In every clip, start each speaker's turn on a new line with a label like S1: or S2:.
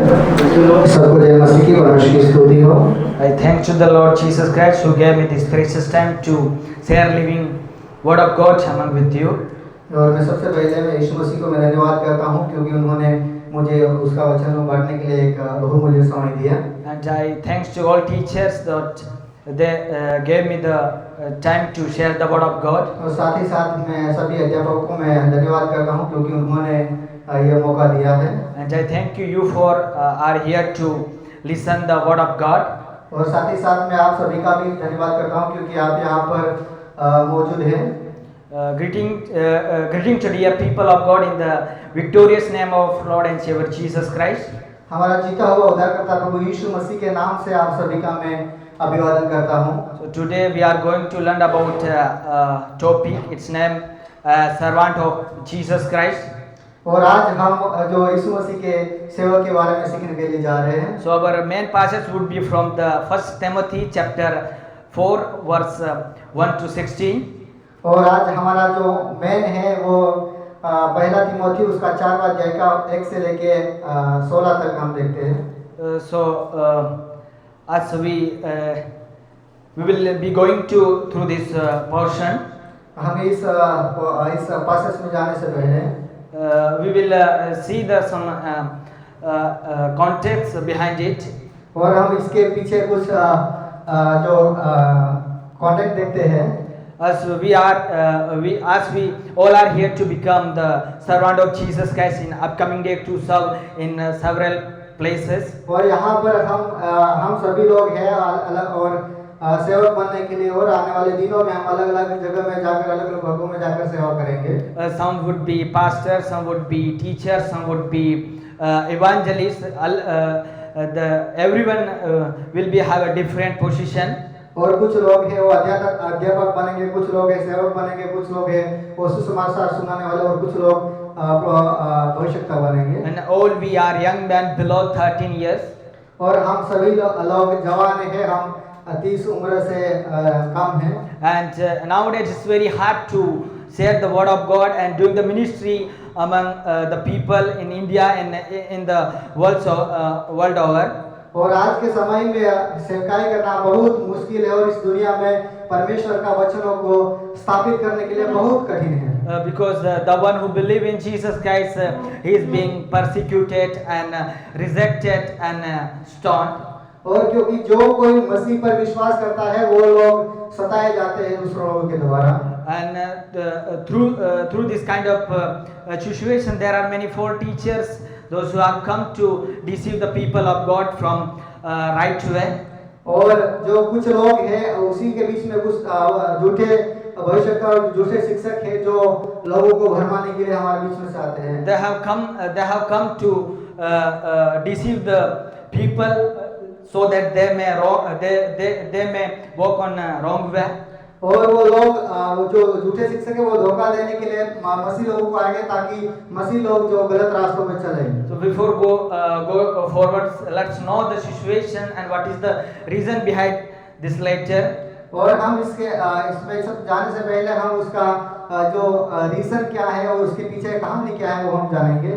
S1: सबको जय मसीह की परमेश्वर की स्तुति हो।
S2: I thank to the Lord Jesus Christ who gave me this precious time to share living word of God among with you.
S1: और मैं सबसे पहले मैं यीशु मसीह को मैं धन्यवाद करता हूँ क्योंकि उन्होंने मुझे उसका वचन बांटने के लिए एक बहुमूल्य समय दिया।
S2: And I thanks to all teachers that they gave me the time to share the word of God.
S1: और साथ ही साथ मैं सभी अध्यापकों को मैं धन्यवाद करता हूँ क्योंकि उन्होंने यह मौका दिया है।
S2: And I thank you for are here to listen the word of God.
S1: और साथ ही साथ मैं आप सभी का भी धन्यवाद करता हूँ क्योंकि आप यहाँ पर मौजूद हैं।
S2: Greeting to dear people of God in the victorious name of Lord and Savior Jesus Christ.
S1: हमारा जीता हुआ उद्धारकर्ता प्रभु यीशु मसीह के नाम से आप सभी का मैं अभिवादन करता हूँ।
S2: So today we are going to learn about topic. Its name servant of Jesus Christ.
S1: और आज हम जो यीशु मसीह के सेवक के बारे में सीखने के लिए जा रहे हैं।
S2: So our main passage would be from the First Timothy chapter 4 verse 1 to 16.
S1: और आज हमारा जो मेन है वो पहला तिमोथी उसका 4वां अध्याय का 1 से लेके 16 तक हम देखते हैं।
S2: As we will be going through this portion.
S1: हम इस पासेज में जाने से पहले
S2: we will see the some context behind it.
S1: और हम इसके पीछे कुछ जो कॉन्टेक्स्ट देखते हैं।
S2: As we all are here to become the servant of Jesus Christ in upcoming day to serve in several places.
S1: और यहाँ पर हम सभी लोग हैं अलग और सेवक बनने के लिए और आने वाले दिनों में हम अलग-अलग जगह में जाकर अलग-अलग भागों में जाकर सेवा करेंगे।
S2: Some would be pastors, some would be teachers, some would be evangelists. Everyone will be have a different position.
S1: और कुछ लोग हैं वो अध्यापक बनेंगे, कुछ लोग हैं सेवक बनेंगे, कुछ लोग हैं वो सुसमाचार सुनाने वाले और कुछ लोग भविष्यवक्ता बनेंगे।
S2: And all we are young men below 13 years.
S1: और हम सभी लोग जवान हैं, हम 30 उम्र से कम हैं।
S2: And nowadays it's very hard to share the word of God and doing the ministry among the people in India and in the world over.
S1: और आज के समय में सेवकाई करना बहुत मुश्किल है और इस दुनिया में परमेश्वर का वचनों को स्थापित करने के लिए बहुत कठिन है।
S2: Because the one who believe in Jesus Christ he is being persecuted and rejected and stoned.
S1: और क्योंकि जो कोई मसीह पर विश्वास करता है वो लोग सताए जाते हैं दूसरों लोगों के द्वारा।
S2: And through this kind of situation there are many false teachers, those who have come to deceive the people of God from right way.
S1: और जो कुछ लोग हैं उसी के बीच में कुछ झूठे भविष्यवक्ता और झूठे शिक्षक हैं जो लोगों को भरमाने के लिए हमारे बीच में से आते हैं।
S2: They have come to deceive the people so that they may walk on wrong way.
S1: और वो लोग जो झूठे शिक्षक है वो धोखा देने के लिए मसीह लोगों को आगे ताकि मसीह लोग जो गलत रास्तों में चले।
S2: So before go forward, let's know the situation and what is the reason behind this letter.
S1: और हम इसमें सब जाने से पहले हम उसका जो रीजन क्या है और उसके पीछे कहानी क्या है वो हम जानेंगे।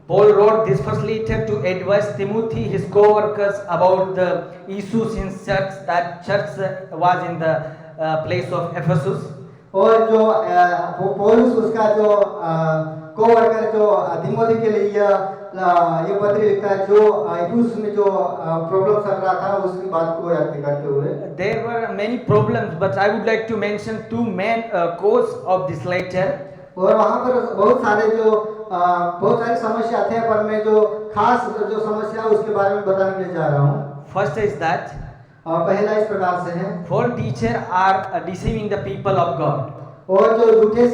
S2: Paul wrote this first letter to advise Timothy, his co-workers, about the issues in church. That church was in the place of Ephesus.
S1: और जो पौलुस उसका जो को-वर्कर जो तिमोथी के लिए ये पत्र लिखता है जो इफिसुस में जो प्रॉब्लम चल रहा था उसकी बात को याद करते हुए।
S2: There were many problems, but I would like to mention two main cause of this letter.
S1: और वहाँ पर बहुत सारी समस्या थे पर मैं जो खास जो समस्या उसके बारे में बताने के लिए जा रहा हूँ।
S2: First is that
S1: पहला इस प्रकार से है
S2: false teachers are deceiving the people of God.
S1: और जो झूठे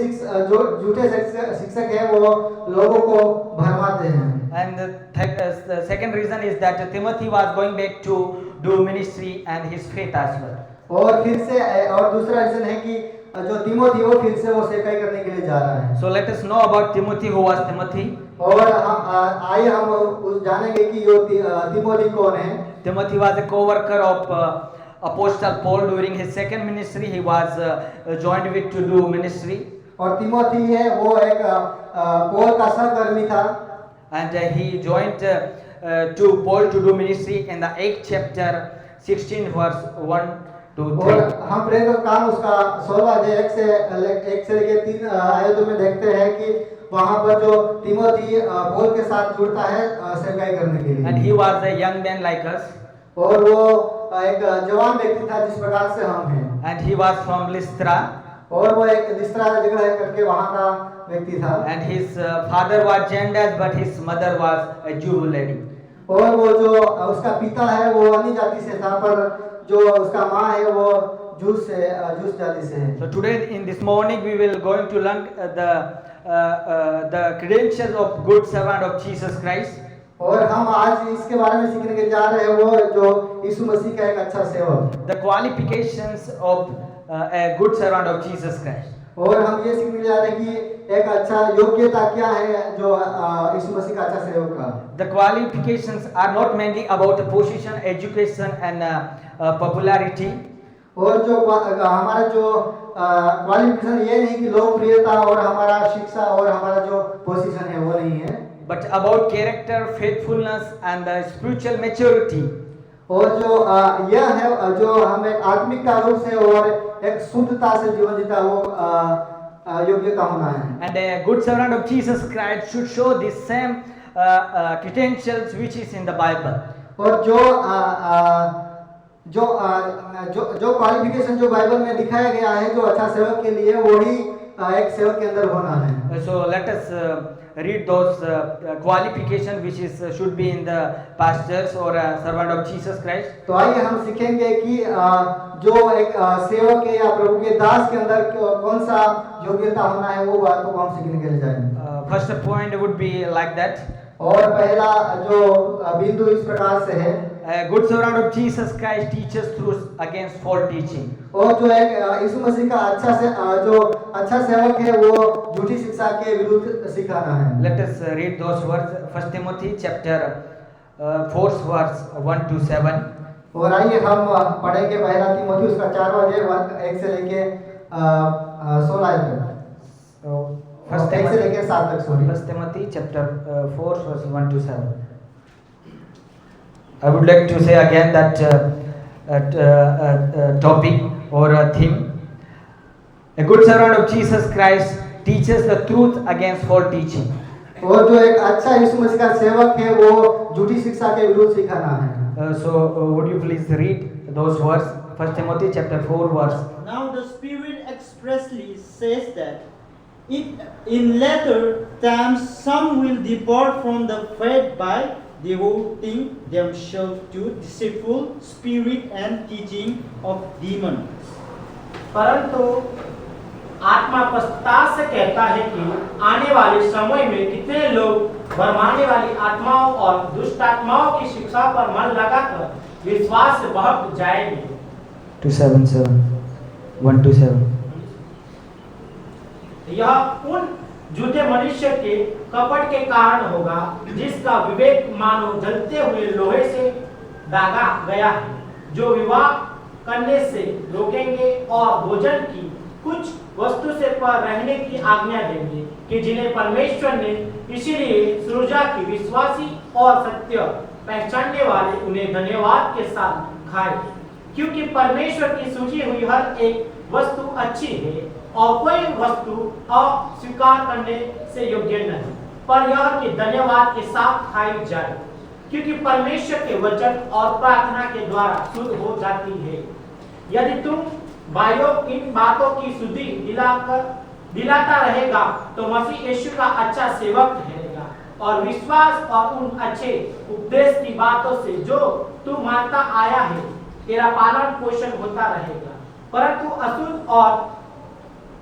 S1: शिक्षक है वो लोगों को भरमाते हैं।
S2: And the second reason is that Timothy was going back to do ministry and his faith as well.
S1: और फिर से और दूसरा रीजन है कि जो तिमोथी वो फिर से वो सेवकाई करने के लिए जा रहा है।
S2: So let us know about Timothy. Who was Timothy?
S1: और आइए हम उस जानेंगे कि यो तिमोथी कौन है।
S2: Timothy was a co-worker of Apostle Paul during his second ministry. He was joined with to do ministry.
S1: और तिमोथी है वो एक पौल का सहकर्मी था।
S2: And he joined to Paul to do ministry in the 8th chapter 16 verse 1 to 3.
S1: और हम प्रेरित का काम उसका 16 अध्याय 1 से लेकर 3 आयतों में देखते हैं कि वहाँ पर जो तिमोथी पौल के साथ जुड़ता है सेवकाई करने के लिए।
S2: And he was a young man like us,
S1: और वो एक जवान व्यक्ति था जिस प्रकार से हम हैं।
S2: and he was from Lystra,
S1: और वो एक लिस्त्रा जगह है करके वहाँ का व्यक्ति था।
S2: and his father was Gentile, but his mother was a Jew lady.
S1: और वो जो उसका पिता है वो अन्य जाति से था, पर जो उसका माँ है वो जूस जाति से है।
S2: So today in this morning we will going to learn the credentials of good servant of Jesus Christ.
S1: और हम आज इसके बारे में सीखने के जा रहे हैं वो जो यीशु मसीह का एक अच्छा सेवक।
S2: The qualifications of a good servant of Jesus Christ.
S1: और हम ये सीखने जा रहे हैं कि एक अच्छा योग्यता क्या है जो यीशु मसीह का अच्छा सेवक का।
S2: The qualifications are not mainly about the position, education and popularity.
S1: और जो हमारा जो क्वालिफिकेशन ये नहीं कि लोकप्रियता और हमारा शिक्षा और हमारा जो पोजीशन है वो नहीं है,
S2: but about character, faithfulness and the spiritual maturity.
S1: और जो यह है जो हम एक आत्मिक रूप से और एक शुद्धता से जीवन जीता वो योग्यता होना है।
S2: And a good servant of Jesus Christ should show the same credentials which is in the Bible.
S1: और जो क्वालिफिकेशन जो बाइबल में दिखाया गया है जो अच्छा सेवक के लिए वही एक सेवक के अंदर होना है।
S2: So let us read those qualifications which is should be in the pastors or a servant of Jesus Christ.
S1: तो आइए हम सीखेंगे कि जो एक सेवक है या प्रभु के दास के अंदर कौन सा योग्यता होना है वो बातों को हम सीखने के लिए जाएंगे।
S2: First point would be like that.
S1: और पहला जो बिंदु इस प्रकार से है,
S2: A good servant of Jesus Christ teaches truth against false teaching.
S1: और जो एक यीशु मसीह का जो अच्छा सेवक है वो झूठी शिक्षा के विरुद्ध सिखाना है।
S2: Let us read those words. 1 Timothy chapter 4 verse 1 to 7.
S1: और आइए हम पढ़ेंगे पहला तीमुथी उसका 4वां अध्याय 1 से लेके 16 तक।
S2: First
S1: 1 से लेके 7 तक sorry.
S2: 1 Timothy chapter 4 verse 1 to 7. I would like to say again that topic or a theme. A good servant of Jesus Christ teaches the truth against false teaching.
S1: और जो एक अच्छा यीशु मसीह का सेवक है वो झूठी शिक्षा के विरुद्ध सिखाना है।
S2: So would you please read those words? 1 Timothy chapter 4 verse.
S3: Now the Spirit expressly says that in later times some will depart from the faith by devoting themselves to deceitful spirit and teaching of demons.
S4: परंतु आत्मा पश्चाताप से कहता है कि आने वाले समय में कितने लोग भरमाने वाली आत्माओं और दुष्ट आत्माओं की शिक्षा पर मन लगाकर विश्वास से बहक जाएंगे।
S2: 1 to 7.
S4: यह उन झूठे मनुष्य के कपट के कारण होगा जिसका विवेक मानो जलते हुए लोहे से दागा गया है, जो विवाह करने से रोकेंगे और भोजन की कुछ वस्तु से पर रहने की आज्ञा देंगे कि जिन्हें परमेश्वर ने इसीलिए सृजा की विश्वासी और सत्य पहचानने वाले उन्हें धन्यवाद के साथ खाए, क्योंकि परमेश्वर की सूची हुई हर एक वस्तु अच्छी है और कोई वस्तु अस्वीकार करने से योग्य नहीं, पर यह कि धन्यवाद के साथ खाई जाए, क्योंकि परमेश्वर के वचन और प्रार्थना के द्वारा शुद्ध हो जाती है। यदि तुम भाइयों इन बातों की शुद्धि दिलाता रहेगा तो मसीह यीशु का अच्छा सेवक रहेगा और विश्वास और उन अच्छे उपदेश की बातों से जो तू मानता आया है तेरा पालन पोषण होता रहेगा। परंतु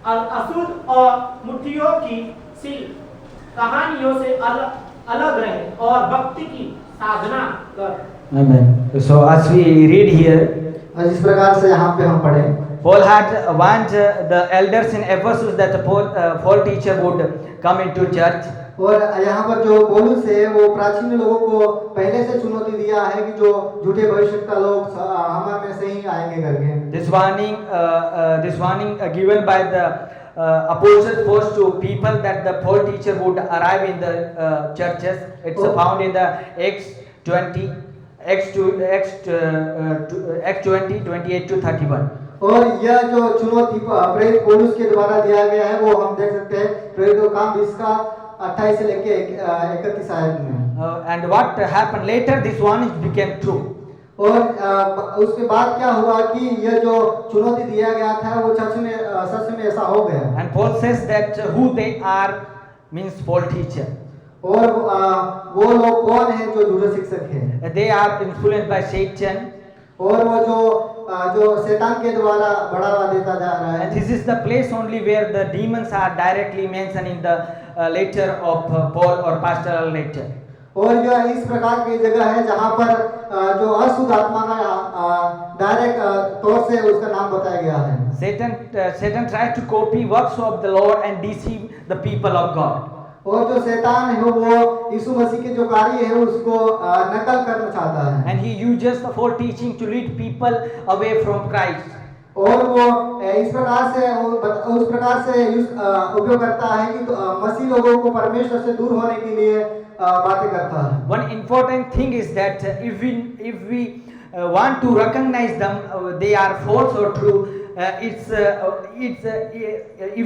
S4: अशुद्ध और मूर्तियों की सी कहानियों से अलग रहे और भक्ति की साधना कर।
S2: Amen. So as we read here,
S1: जिस प्रकार से यहाँ पे हम पढ़े,
S2: Paul had warned the elders in Ephesus that a false teacher would come into church.
S1: और यहाँ पर जो पौलुस है वो प्राचीन लोगों को पहले से चुनौती दिया है कि जो झूठे भविष्यवक्ता लोग हमारे में से ही आएंगे करके।
S2: This warning given by the apostles was to people that the false teacher would arrive in the churches. It's found in the Acts 20, Acts 20, 28 to 31.
S1: और यह जो चुनौती प्रेरित पौलुस के द्वारा दिया गया है वो हम देख सकते हैं प्रेरितों का काम 20 का 28 से लेके 31 आयत में।
S2: And what happened later, this one became true.
S1: और उसके बाद क्या हुआ कि यह जो चुनौती दिया गया था वो सच में ऐसा हो गया।
S2: And Paul says that who they are means false teacher.
S1: और वो लोग कौन हैं जो झूठे शिक्षक हैं?
S2: They are influenced by Satan.
S1: और वो जो शैतान के द्वारा बढ़ावा देता जा रहा
S2: And
S1: है।
S2: this is the place only where the demons are directly mentioned in the letter of Paul or pastoral letter.
S1: और यह इस प्रकार की जगह है जहाँ पर जो अशुद्ध आत्मा का डायरेक्ट तौर से उसका नाम बताया गया है।
S2: Satan tries to copy works of the Lord and deceive the people of God.
S1: और जो शैतान है वो यीशु मसीह के जो कार्य है उसको नकल करना चाहता है।
S2: And he uses the false teaching to lead people away from Christ.
S1: और वो इस प्रकार से उस प्रकार से उपयोग करता है कि मसीह लोगों को परमेश्वर से दूर होने के लिए बातें करता है।
S2: One important thing is that if we want to recognize them, they are false or true. If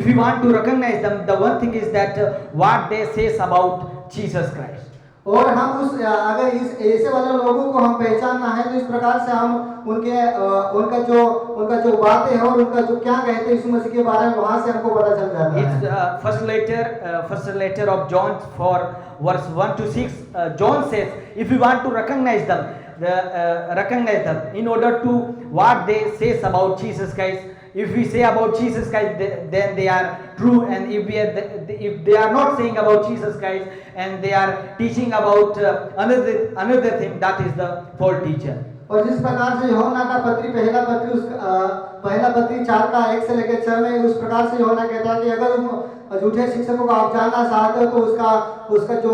S2: we want to recognize them, the one thing is that what they says about Jesus Christ.
S1: और हम अगर इस ऐसे वाले लोगों को हम पहचानना है तो इस प्रकार से हम उनका जो बातें हैं और उनका जो क्या कहते हैं यीशु मसीह के बारे में वहां से हमको पता चल जाता है।
S2: It's first letter of John 4 verse 1 to 6. John says, if you want to recognize them in order to what they says about Jesus Christ. If we say about Jesus Christ, then they are true, and if they are not saying about Jesus Christ and they are teaching about another thing, that is the false teacher.
S1: और जिस प्रकार से यूहन्ना का पहला पत्री 4 का 1 से लेकर 6 में उस प्रकार से यूहन्ना कहता है कि अगर झूठे शिक्षकों को आप जानना चाहते हो तो उसका जो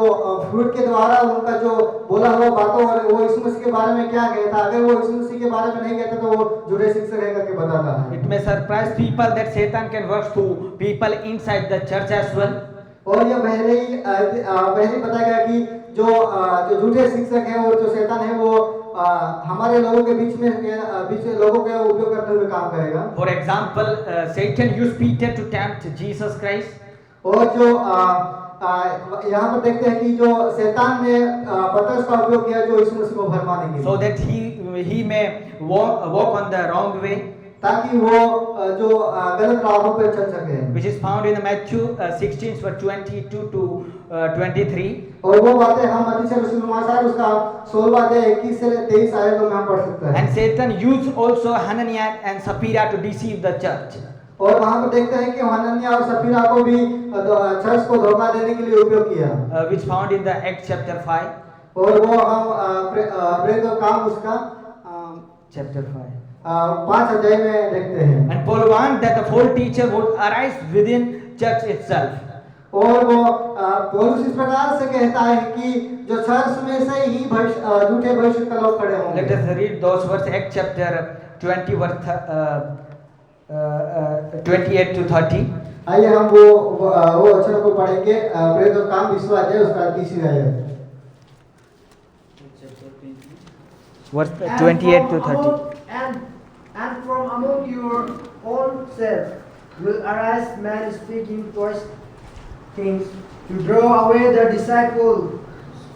S1: फ्रूट के द्वारा उनका जो बोला हुआ बातों और वो यीशु मसीह के बारे में क्या कहता है, अगर वो यीशु मसीह के बारे में नहीं कहता तो वो झूठे शिक्षक है करके बताता है।
S2: It may surprise people that Satan can work through people inside the church as well.
S1: और यह पहले ही बताया गया कि जो झूठे शिक्षक हैं और जो शैतान है वो हमारे लोगों के बीच में लोगों के उपयोग करते हुए काम करेगा।
S2: For example, Satan used Peter to tempt Jesus Christ.
S1: और जो यहाँ पर देखते हैं कि जो शैतान ने पतरस का उपयोग किया जो यीशु मसीह को भरमाने के लिए।
S2: So that he may walk on the wrong way.
S1: ताकि वो जो गलत राहों पर चल सके।
S2: Which is found in Matthew 16 verse 22 to 23.
S1: और वो बातें हम मत्ती रसूल समाचार उसका 16वां अध्याय 21 से 23 आयतों में हम पढ़ सकते हैं।
S2: And Satan used also Hananiah and Sapphira to deceive the church.
S1: और वहाँ पर देखते हैं कि हनन्याह और सफीरा को भी चर्च को धोखा देने के लिए उपयोग किया।
S2: Which found in the Acts chapter 5.
S1: और वो हम प्रेरितों काम उसका
S2: chapter 5.
S1: 5 अध्याय में देखते हैं।
S2: And Paul warned that the false teacher would arise within church itself.
S1: और वो पौलुस इस प्रकार से कहता है कि जो चर्च में से ही झूठे भविष्य के लोग खड़े होंगे।
S2: Let us read those verses, Acts chapter 20 verse 28 to 30.
S1: आइए हम वो अक्षर को पढ़ेंगे। प्रेरितों काम 20वां अध्याय उसका 30वां आयत।
S2: Verse 28 to 30.
S5: And from among your own self will arise men speaking twice things to draw away the disciples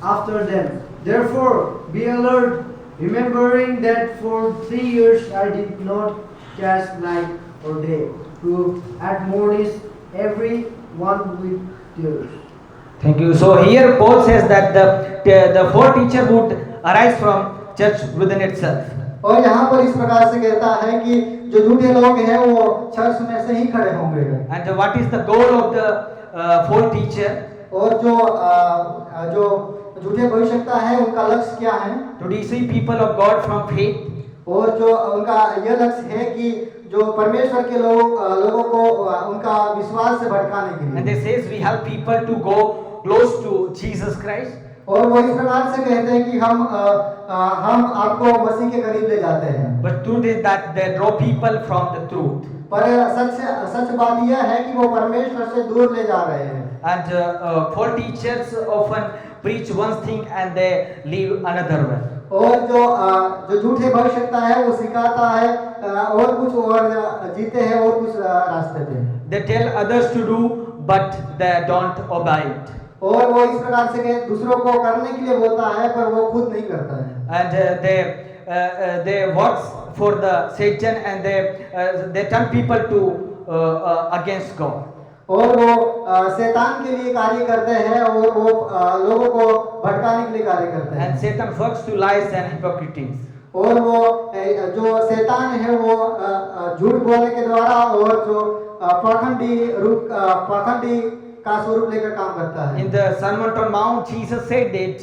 S5: after them. Therefore, be alert, remembering that for 3 years I did not cast night or day to admonish every one with tears.
S2: Thank you. So here Paul says that the false teacher would arise from church within itself.
S1: और यहाँ पर इस प्रकार से कहता है कि जो झूठे लोग हैं वो चर्च में से ही खड़े होंगे।
S2: And what is the goal of the false teacher?
S1: और जो झूठे भविष्यवक्ता है उनका लक्ष्य क्या है?
S2: To deceive people of God from faith.
S1: और जो उनका यह लक्ष्य है कि जो परमेश्वर के लोगों को उनका विश्वास से भटकाने के लिए।
S2: And they says we help people to go close to Jesus Christ.
S1: और वो इस प्रकार से कहते हैं कि हम आपको मसीह के करीब ले जाते हैं।
S2: But truth is that they draw people from the truth.
S1: पर सच बात यह है कि वो परमेश्वर से दूर ले जा रहे हैं।
S2: And false teachers often preach one thing and they leave another one.
S1: और जो झूठे भविष्यता है वो सिखाता है और कुछ और जीते हैं और कुछ रास्ते पे।
S2: They tell others to do, but they don't obey it.
S1: और वो इस प्रकार से कि दूसरों को करने के लिए बोलता है पर वो खुद नहीं करता है।
S2: And they work for the Satan, and they turn people to against God.
S1: और वो शैतान के लिए कार्य करते हैं और वो लोगों को भटकाने के लिए कार्य करते हैं।
S2: And Satan works to lies and hypocrites.
S1: और वो जो शैतान है वो झूठ बोलने के द्वारा और जो पाखंडी का स्वरूप लेकर काम करता है।
S2: In the Sermon on Mount, Jesus said that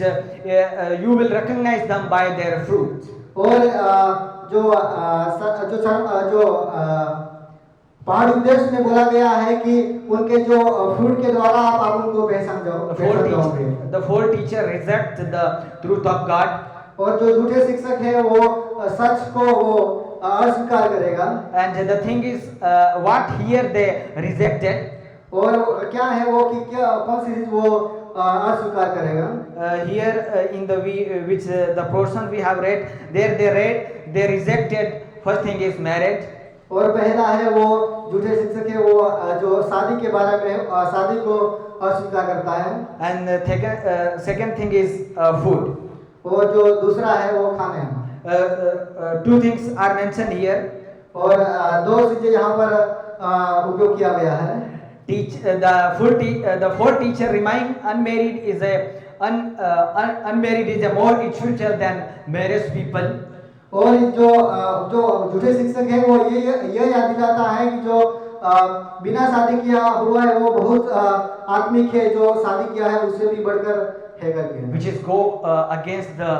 S2: you will recognize them by their fruits.
S1: और जो पहाड़ उपदेश में बोला गया है कि उनके जो फ्रूट के द्वारा आप उनको पहचान जाओगे।
S2: The false teacher reject the truth of God.
S1: और जो झूठे शिक्षक है वो सच को वो अस्वीकार करेगा।
S2: And the thing is, what here they rejected.
S1: और क्या है वो कि क्या कौन सी चीज वो अस्वीकार करेगा।
S2: Here in the which the portion we have read, there they rejected. First thing is marriage.
S1: और पहला है वो झूठे शिक्षक है वो जो शादी के बारे में शादी को अस्वीकार करता है।
S2: And second thing is food.
S1: और जो दूसरा है वो खाने।
S2: Two things are mentioned here.
S1: और दो चीजें यहाँ पर उपयोग किया गया है।
S2: The fourth teacher remain unmarried is unmarried is a more spiritual than married people.
S1: और जो झूठे शिक्षक है वो ये याद दिलाता है कि जो बिना शादी किया हुआ है वो बहुत आत्मिक है, जो शादी किया है उससे भी बढ़कर है करके।
S2: Which is go against the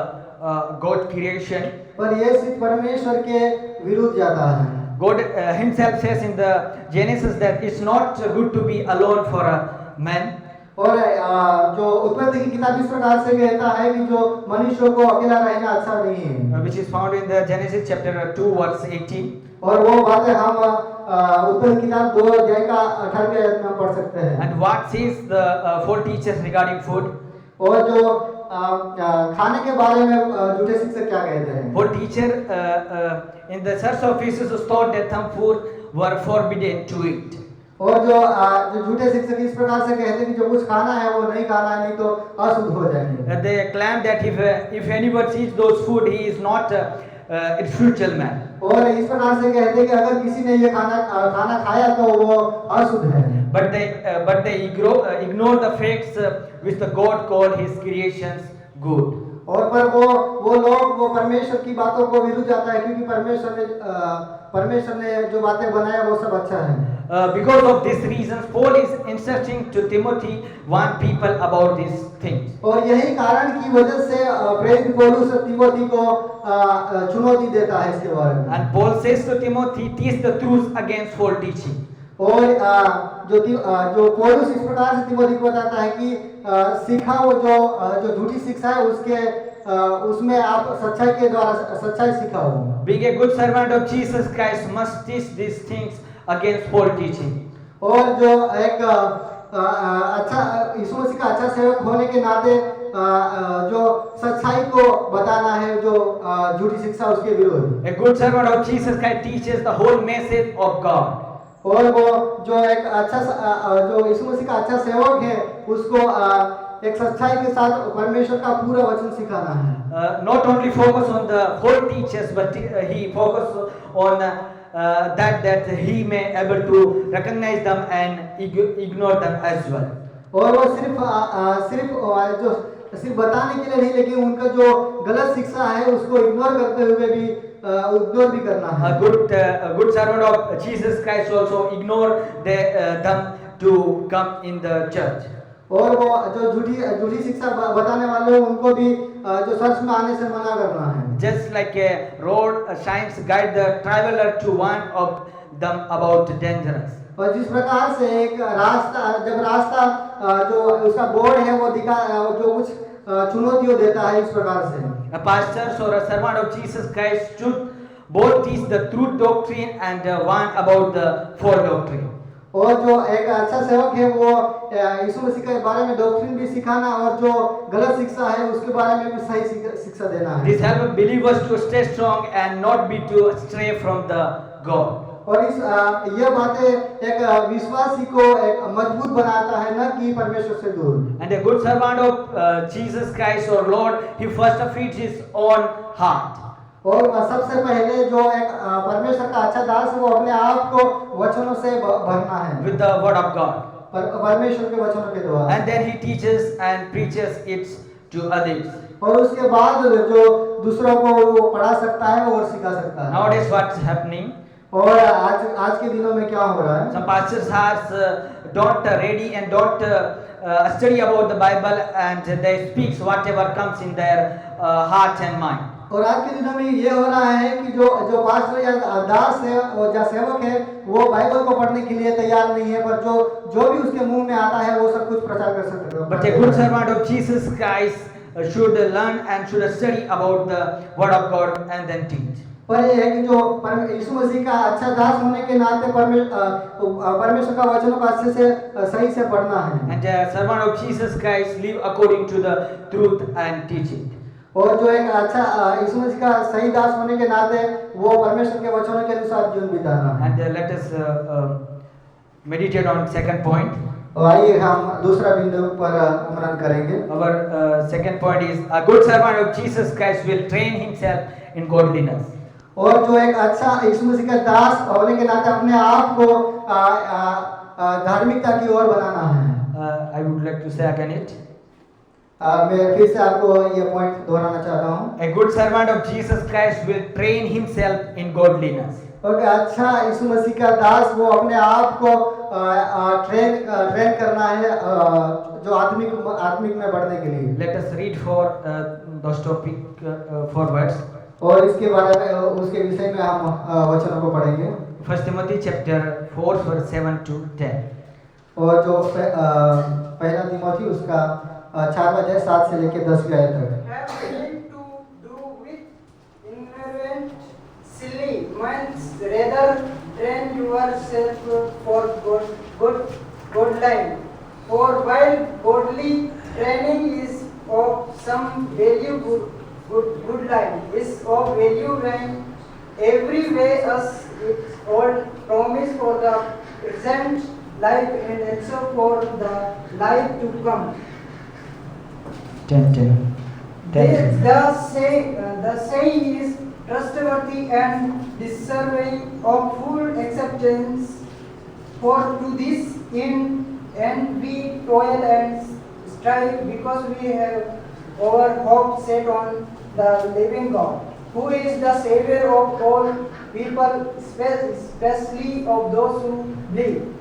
S2: God creation.
S1: पर ये सिर्फ परमेश्वर के विरुद्ध जाता है।
S2: God himself says in the Genesis that it's not good to be alone for a man.
S1: और जो उत्पत्ति की किताब इस प्रकार से कहता है कि जो मनुष्य को अकेला रहना अच्छा नहीं है।
S2: Which is found in the Genesis chapter 2 verse 18.
S1: और वो बातें हम उत्पत्ति किताब 2 अध्याय का 18वें आयत में पढ़ सकते हैं।
S2: And what says the four teachers regarding food?
S1: और जो खाने के बारे में झूठे शिक्षक क्या कहते हैं?
S2: Four teacher in the church of Ephesus thought that some food were forbidden to eat.
S1: और जो झूठे शिक्षक इस प्रकार से कहते हैं कि जो कुछ खाना है वो नहीं खाना है, नहीं तो अशुद्ध हो जाएंगे।
S2: They claim that if anyone eats those food, he is not a spiritual man.
S1: और इस प्रकार से कहते हैं कि अगर किसी ने ये खाना खाया तो वो अशुद्ध है।
S2: But they ignore the facts which the God called His creations good.
S1: और पर वो लोग वो परमेश्वर की बातों को विरुद्ध जाता है, क्योंकि परमेश्वर ने जो बातें बनाया वो सब अच्छा है।
S2: Because of this reason, Paul is instructing to Timothy warn people about these things.
S1: और यही कारण की वजह से प्रेरित पौलुस तिमोथी को चुनौती देता है इसके बारे में।
S2: And Paul says to Timothy, teach the truth against false teaching.
S1: और जो पौलुस इस प्रकार से तिमोथी को बताता है कि सिखाओ जो झूठी शिक्षा है उसमें आप सच्चाई के द्वारा सच्चाई सिखाओ।
S2: Being a good servant of Jesus Christ must teach these things against false teaching.
S1: और जो एक अच्छा यीशु मसीह का अच्छा सेवक होने के नाते जो सच्चाई को बताना है, जो झूठी शिक्षा उसके विरुद्ध।
S2: A good servant of Jesus Christ teaches the whole message of God.
S1: और वो जो एक अच्छा जो यीशु मसीह का अच्छा सेवक है उसको एक सच्चाई के साथ परमेश्वर का पूरा वचन सिखाना है।
S2: Not only focus on the whole teachers, but he focus on that he may able to recognize them and ignore them as well.
S1: और वो सिर्फ बताने के लिए नहीं, लेकिन उनका जो गलत शिक्षा है उसको इग्नोर करते हुए भी इग्नोर भी करना है।
S2: A good servant of Jesus Christ also ignore them to come in the church.
S1: और वो जो झूठी शिक्षा बताने वाले हैं उनको भी जो चर्च में आने से मना करना है।
S2: Just like a road signs guide the traveler to warn of them about dangerous.
S1: और जिस प्रकार से एक रास्ता जो उसका बोर्ड है वो जो कुछ चुनौतियों देता है, इस प्रकार से
S2: A pastor or a servant of Jesus Christ should both teach the true doctrine and warn about the false doctrine.
S1: और जो एक अच्छा सेवक है वो यीशु मसीह के बारे में डॉक्ट्रिन भी सिखाना और जो गलत शिक्षा है उसके बारे में भी सही शिक्षा देना है।
S2: This helps believers to stay strong and not be to stray from the God.
S1: और इस ये बातें एक विश्वासी को एक मजबूत बनाता है, न कि परमेश्वर से दूर।
S2: And a good servant of Jesus Christ or Lord, he first feeds his own heart.
S1: और सबसे पहले जो एक परमेश्वर का अच्छा दास है वो अपने आप को वचनों से भरना है,
S2: With the word of God.
S1: परमेश्वर के वचनों के द्वारा।
S2: And then he teaches and preaches it to others.
S1: और उसके बाद जो दूसरों को वो पढ़ा सकता है और सिखा सकता है।
S2: Nowadays what's happening?
S1: और आज के दिनों में क्या हो रहा है?
S2: Some pastors are don't ready and don't study about the Bible, and they speak whatever comes in their heart and mind.
S1: और आज के दिनों में ये हो रहा है कि जो पास्टर या दास है और जो सेवक है वो बाइबल को पढ़ने के लिए तैयार नहीं है, पर जो भी उसके मुंह में आता है वो सब कुछ प्रचार कर सकते हैं।
S2: But a good servant of Jesus Christ should learn and should study about the word of God and then teach.
S1: पर ये है कि जो यीशु मसीह का अच्छा दास होने के नाते परमेश्वर का वचनों को अच्छे से सही से पढ़ना है।
S2: And a servant of Jesus Christ live according to the truth and teach it.
S1: और जो एक अच्छा यीशु मसीह का सही दास होने के नाते वो परमेश्वर के वचनों के अनुसार जीवन बिताना है।
S2: And let us meditate on second point.
S1: और आइए हम दूसरा बिंदु पर मनन करेंगे।
S2: Our second point is a good servant of Jesus Christ will train himself in godliness.
S1: और जो एक अच्छा यीशु मसीह का दास होने के नाते अपने आप को धार्मिकता की ओर बनाना है।
S2: I would like to say again it.
S1: मैं फिर से आपको ये पॉइंट दोहराना चाहता हूँ।
S2: A good servant of Jesus Christ will train himself in godliness.
S1: और अच्छा यीशु मसीह का दास वो अपने आप को ट्रेन करना है जो आत्मिक में बढ़ने के लिए।
S2: Let us read for those topic forwards.
S1: और इसके बारे में उसके विषय में हम वचनों को पढ़ेंगे।
S2: 1 Timothy chapter 4 verse 7 to 10.
S1: और जो पहला तिमोथी उसका 4वां अध्याय 7 से लेकर 10 आयत तक।
S6: Have nothing to do with ignorant, silly minds. Rather, train yourself for good line. For while godly training is of some value, good line is of value when every way as its old promise for the present life and also for the life to come.
S2: 10.
S6: The saying is trustworthy and deserving of full acceptance. For to this end we toil and strive, because we have our hope set on the living God, who is the Savior of all people, especially of those who believe.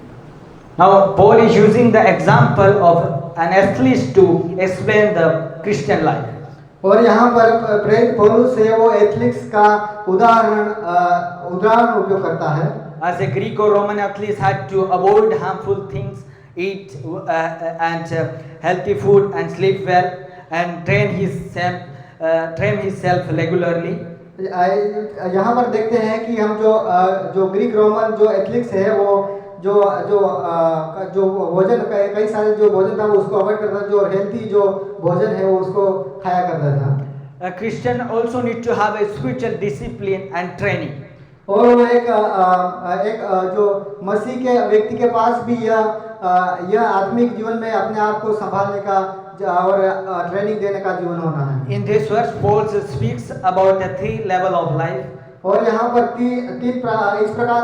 S2: Now Paul is using the example of an athlete to explain the Christian life.
S1: और यहाँ पर प्रेरित पौलुस है वो athletics का उदाहरण उपयोग करता है।
S2: As a Greek or Roman athlete had to avoid harmful things, eat and healthy food and sleep well and train himself regularly.
S1: यहाँ पर देखते हैं कि हम जो ग्रीक रोमन जो एथलेटिक्स है वो जो भोजन कई सारे जो भोजन था वो उसको अवॉइड करता था, जो हेल्थी जो भोजन है वो उसको खाया करता था।
S2: A Christian also need to have a spiritual discipline and training.
S1: और वो एक जो मसीह के व्यक्ति के पास भी यह आत्मिक जीवन में अपने आप को संभालने का और ट्रेनिंग देने का जीवन होना है।
S2: In this verse, Paul speaks about the 3 level of life.
S1: और यहाँ पर इस प्रकार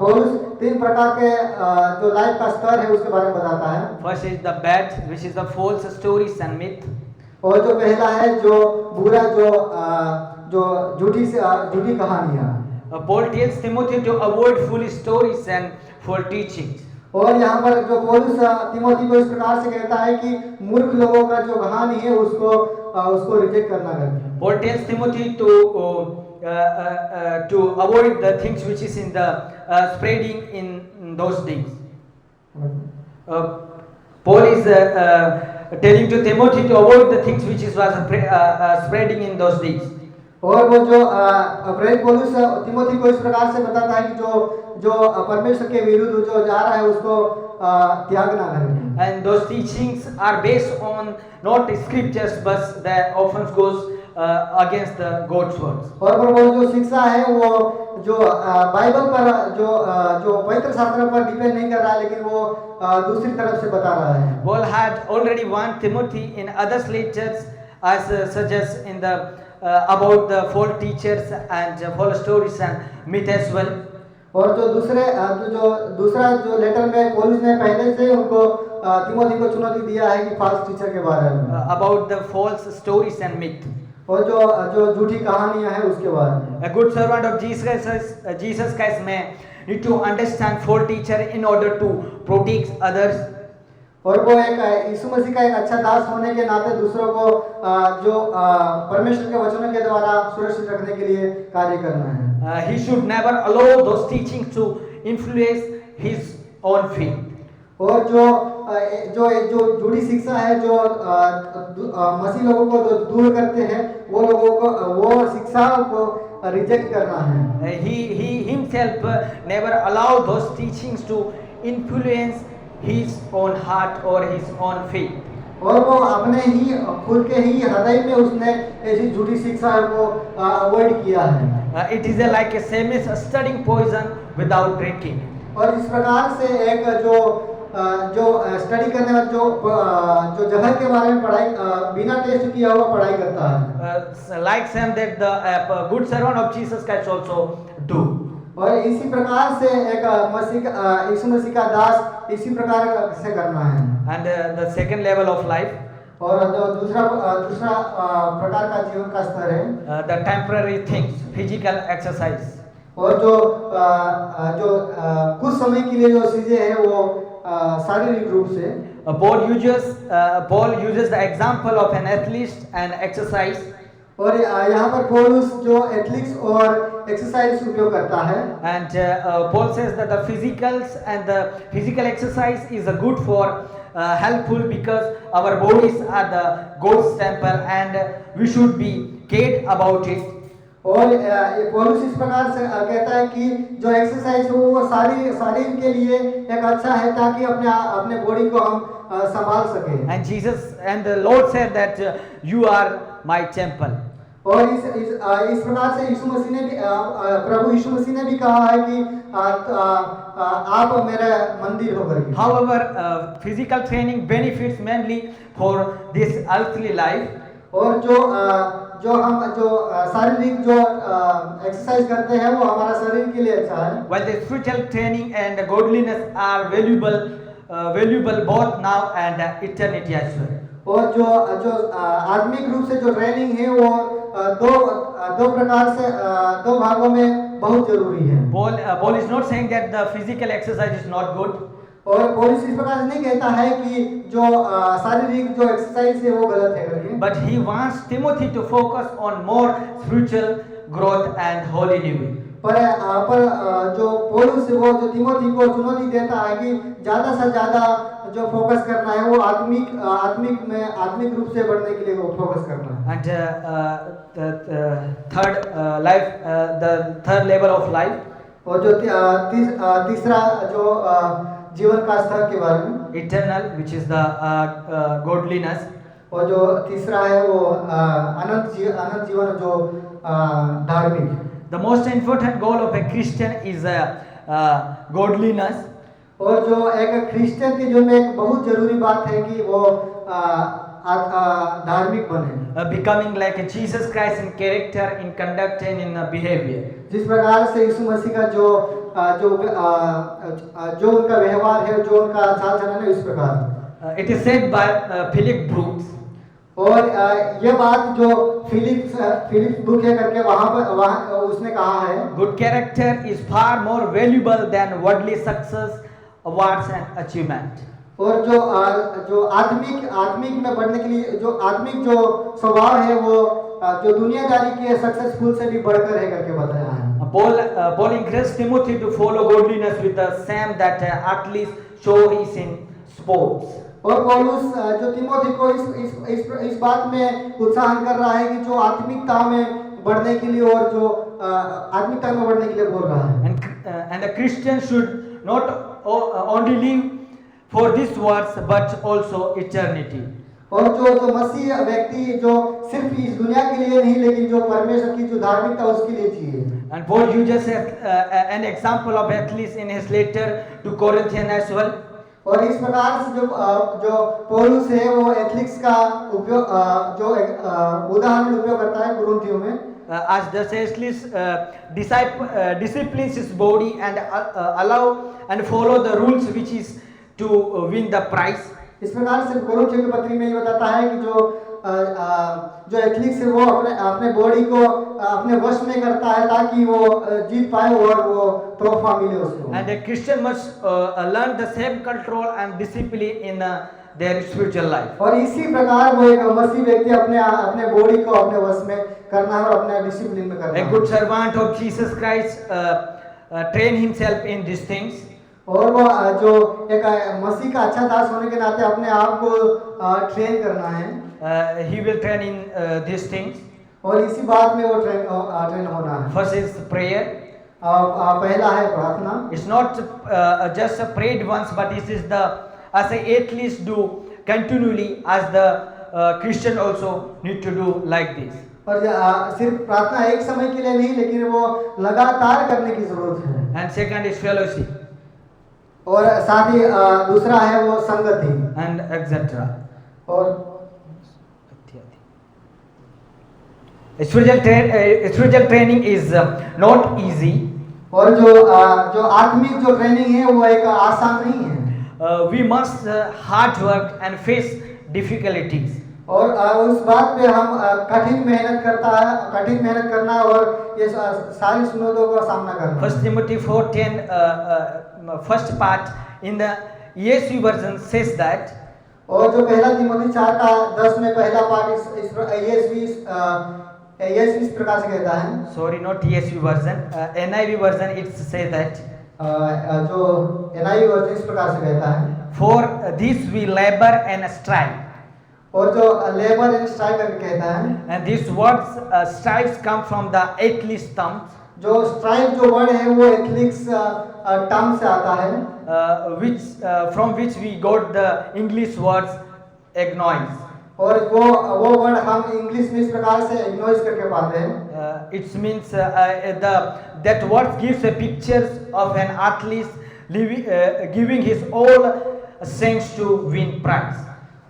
S1: पौलुस 3 प्रकार के जो लाइफ का स्तर है उसके बारे में बताता है।
S2: First is the bad, which is the false stories and myth.
S1: और जो पहला है जो बुरा जो झूठी कहानियाँ।
S2: Paul tells Timothy to avoid foolish stories and false teachings.
S1: और यहाँ पर जो पौलुस तिमोथी को इस प्रकार से कहता है कि मूर्ख लोगों का जो कहानी है उसको रिजेक्ट करना करके।
S2: Paul tells Timothy to avoid the things which is in the spreading in those days. Paul is telling to Timothy to avoid the things which was spreading in those days.
S1: और वो जो प्रेरित पौलुस तिमोथी को इस प्रकार से बताता है कि जो परमेश्वर के विरुद्ध जो जा रहा है उसको त्याग ना करें।
S2: And those teachings are based on not scriptures, but that often goes against the God's words.
S1: और वो जो शिक्षा है वो जो बाइबल पर जो पवित्र शास्त्र पर डिपेंड नहीं कर रहा है, लेकिन वो दूसरी तरफ से बता रहा है।
S2: Paul had already warned Timothy in other letters, as such as in the about the false teachers and false stories and myth as well.
S1: और जो दूसरा जो लेटर में पौलुस ने पहले से उनको तिमोथी को चुनौती दिया है कि फॉल्स टीचर के बारे में,
S2: About the false stories and myth.
S1: और जो झूठी कहानियां हैं उसके बारे में।
S2: A good servant of Jesus Christ may need to understand false teacher in order to protect others.
S1: और वो एक यीशु मसीह का एक अच्छा दास होने के नाते दूसरों को जो परमेश्वर के वचनों के द्वारा सुरक्षित रखने के लिए कार्य करना है।
S2: He should never allow those teachings to influence his own faith.
S1: और जो जुड़ी शिक्षा है जो मसीह लोगों को जो दूर करते हैं, वो लोगों को वो शिक्षा को रिजेक्ट करना है।
S2: He himself never allow those teachings to influence his own heart or his own faith.
S1: और वो अपने ही खुद के ही हृदय में उसने ऐसी झूठी शिक्षा को अवॉइड किया है।
S2: It is like a same as studying poison without drinking.
S1: और इस प्रकार से एक जो स्टडी करने वाला जो जहर के बारे में पढ़ाई बिना टेस्ट किया हुआ पढ़ाई करता है।
S2: Like same that the good servant of Jesus Christ also do.
S1: और इसी प्रकार से एक यीशु मसीह का दास इसी प्रकार से करना है।
S2: And the second level of life,
S1: और जो दूसरा प्रकार का जीवन का स्तर है
S2: the temporary things, physical exercise.
S1: और जो कुछ समय के लिए जो चीजें हैं वो शारीरिक रूप से
S2: Paul uses the example of an athlete and exercise.
S1: और यहाँ पर पौलुस जो एथलेटिक्स और एक्सरसाइज उपयोग करता है।
S2: And Paul says that the physicals and the physical exercise is good for helpful because our bodies are the God's temple and we should be cared about it.
S1: और पौलुस इस प्रकार से कहता है कि जो एक्सरसाइज हो वो शरीर के लिए एक अच्छा है ताकि अपने बॉडी को हम संभाल सके।
S2: And Jesus and the Lord said that you are my temple.
S1: और इस प्रकार से यीशु मसीह ने भी प्रभु यीशु मसीह ने भी कहा है कि आप मेरा मंदिर हो करके।
S2: However, physical training benefits mainly for this earthly life.
S1: और जो शारीरिक जो एक्सरसाइज करते हैं वो हमारा शरीर के लिए अच्छा है।
S2: While the spiritual training and godliness are valuable both now and eternity as well.
S1: और जो आत्मिक रूप से जो ट्रेनिंग है वो दो प्रकार से दो भागों में बहुत जरूरी है।
S2: Paul is not saying that the physical exercise is not good.
S1: और पौलुस इस प्रकार से नहीं कहता है कि जो शारीरिक जो एक्सरसाइज है वो गलत है करके।
S2: But he wants Timothy to focus on more spiritual growth and holy living.
S1: पर जो पौलुस वो जो तिमोथी को चुनौती देता है कि ज्यादा से ज्यादा जो फोकस करना है वो आत्मिक रूप से बढ़ने के लिए वो फोकस करना है।
S2: And the third level of life,
S1: और जो तीसरा जो जीवन का स्तर के बारे में,
S2: eternal, which is the godliness.
S1: और जो तीसरा है वो अनंत जीवन जो धार्मिक।
S2: The most important goal of a Christian is godliness.
S1: और जो एक क्रिश्चियन के जीवन में एक बहुत जरूरी बात है कि वो धार्मिक बने।
S2: Becoming like a Jesus Christ in character, in conduct and in behavior.
S1: जिस प्रकार से यीशु मसीह का जो उनका व्यवहार है, जो उनका चाल चलन है, इस प्रकार।
S2: It is said by Philip Brooks.
S1: और ये बात जो फिलिप्स बुक है करके वहाँ उसने कहा है,
S2: Good character is far more valuable than worldly success, awards and achievement.
S1: और जो आत्मिक में बढ़ने के लिए जो आत्मिक जो स्वभाव है वो जो दुनियादारी के सक्सेसफुल से भी बढ़कर है करके बताया है।
S2: Paul encouraged Timothy to follow godliness with the same that athletes show is in sports.
S1: और पौलुस जो तिमोथी को इस बात में उत्साहन कर रहा है कि जो आत्मिकता में बढ़ने के लिए और जो आत्मिकता में बढ़ने के लिए बोल रहा है।
S2: And a Christian should not only live for these words but also eternity.
S1: और जो मसीह व्यक्ति जो सिर्फ इस दुनिया के लिए नहीं लेकिन जो परमेश्वर की जो धार्मिकता उसके लिए चाहिए।
S2: And Paul uses an example of athletes in his letter to Corinthians as well.
S1: और इस प्रकार से जो पौलुस है वो एथलेटिक्स का उपयोग जो उदाहरण उपयोग करता है कुरिन्थियों में।
S2: As the athletes disciplines his body and allow and follow the rules which is to win the prize.
S1: इस प्रकार से कुरिन्थियों की पत्री में ये बताता है कि जो एथलीट्स है वो अपने बॉडी को अपने वश में करता है ताकि वो जीत पाए और वो ट्रॉफी मिले उसको।
S2: And a Christian must learn the same control and discipline in their spiritual life.
S1: और इसी प्रकार वो एक मसीह व्यक्ति अपने बॉडी को अपने वश में करना है और अपने डिसिप्लिन में करना है।
S2: A good servant of Jesus Christ train himself in these things.
S1: और वो जो एक मसीह का अच्छा दास होने के नाते अपने आप को ट्रेन करना है।
S2: He will train in these things.
S1: और इसी बात में वो ट्रेन होना है।
S2: First is prayer.
S1: पहला है प्रार्थना।
S2: It's not just prayed once, but this is the as the athletes do continually, as the Christian also need to do like this.
S1: और सिर्फ प्रार्थना एक समय के लिए नहीं लेकिन वो लगातार करने की जरूरत है।
S2: And second is fellowship.
S1: और साथ ही दूसरा है वो संगति
S2: And etc.
S1: और
S2: spiritual training is not easy.
S1: और जो आत्मिक जो ट्रेनिंग है वो एक आसान नहीं है।
S2: We must hard work and face difficulties.
S1: और उस बात पे हम कठिन मेहनत करना और ये सारी सुनोदों का सामना करना।
S2: First Timothy 4:10 first part in the ESV version says that.
S1: और जो पहला तिमोथी 4:10 में पहला पार्ट इस प्रकार से कहता है।
S2: Sorry, not ESV version. NIV version it says that.
S1: जो NIV वर्जन इस प्रकार से कहता है।
S2: For this we labor and strive.
S1: और जो लेबर एंड स्ट्राइव करके कहता है।
S2: And these words strives come from the athlete term.
S1: जो स्ट्राइव जो वर्ड है वो एथलेटिक्स टर्म से आता है।
S2: From which we got the English words agnoise.
S1: और वो वर्ड हम इंग्लिश में इस प्रकार से इग्नोर करके पाते हैं।
S2: It means that word gives a picture of an athlete giving his all strength to win prize.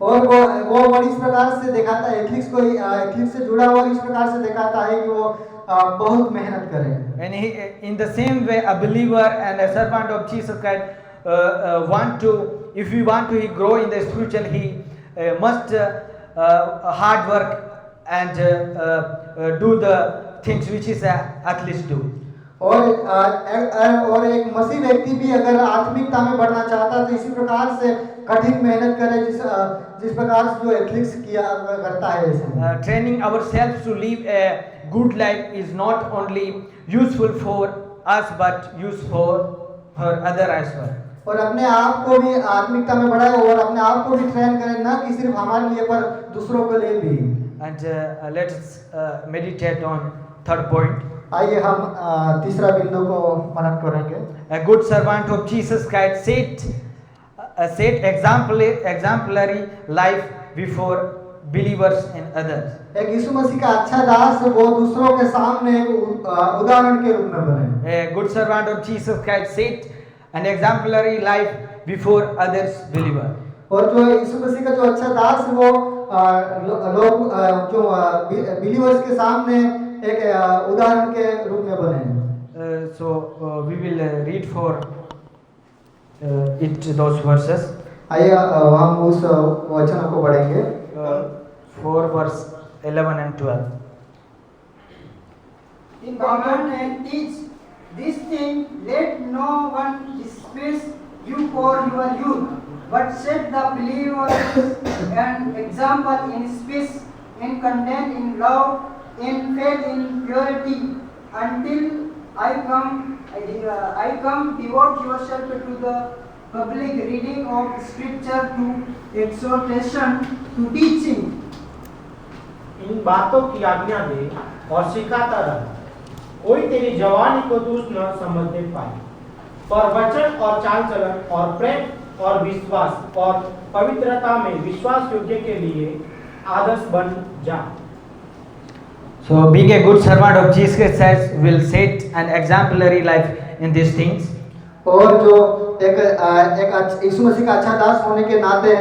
S1: और वो वर्ड इस प्रकार से दिखाता है एथलीट्स से जुड़ा हुआ इस प्रकार से दिखाता है कि वो बहुत मेहनत करे।
S2: And in the same way, a believer and a servant of Jesus Christ if we want to grow in the spiritual, he must hard work and do the things which is athletes do.
S1: और एक मसीह व्यक्ति भी अगर आत्मिकता में बढ़ना चाहता है तो इसी प्रकार से कठिन मेहनत करे जिस प्रकार से जो एथलीट्स किया करता है ऐसे।
S2: Training ourselves to live a good life is not only useful for us but useful for other as well.
S1: और अपने आप को भी आत्मिकता में बढ़ाए और अपने आप को भी ट्रेन करें ना कि सिर्फ हमारे लिए पर दूसरों के लिए भी।
S2: And let's meditate on third point.
S1: आइए हम तीसरा बिंदु को मनन करेंगे।
S2: A good servant of Jesus Christ set exemplary life before believers and others.
S1: एक यीशु मसीह का अच्छा दास वो दूसरों के सामने एक उदाहरण के रूप में बने।
S2: A good servant of Jesus Christ set an exemplary life before others believer.
S1: और जो यीशु मसीह का जो अच्छा दास है वो लोग जो बिलीवर्स के सामने एक उदाहरण के रूप में बने।
S2: So we will read for those verses.
S1: आइए हम उस वचन को पढ़ेंगे।
S2: 4 verse 11 and 12.
S6: Command and teach this thing, let no one despise you for your youth, but set the believers an example in speech, in content, in love, in faith, in purity, until I come. Devote yourself to the public reading of Scripture, to exhortation, to teaching.
S4: इन बातों की आज्ञा दे और सिखाता रह, कोई तेरी जवानी को तुझ न समझने पाए, पर वचन और चाल चलन और प्रेम और विश्वास और पवित्रता में विश्वास योग्य के लिए आदर्श बन जा।
S2: So being a good servant of Jesus Christ will set an exemplary life in these things.
S1: और जो एक यीशु मसीह का अच्छा दास होने के नाते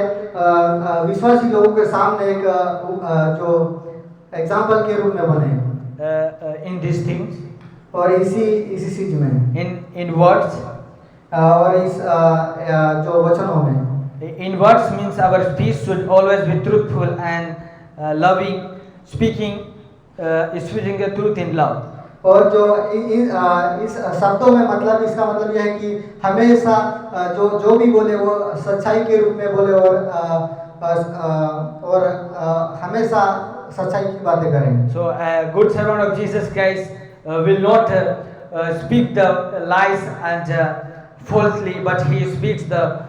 S1: विश्वासी लोगों के सामने एक जो एग्जाम्पल के रूप में बने
S2: In these things,
S1: और इसी चीज में
S2: in words.
S1: और इस जो वचनों में
S2: In words means our speech should always be truthful and loving, speaking the truth in love.
S1: और जो इस शब्दों में मतलब इसका मतलब यह है कि हमेशा जो भी बोले वो सच्चाई के रूप में बोले और हमेशा सच्चाई की बातें करें।
S2: So a good servant of Jesus Christ will not speak the lies and falsely, but he speaks the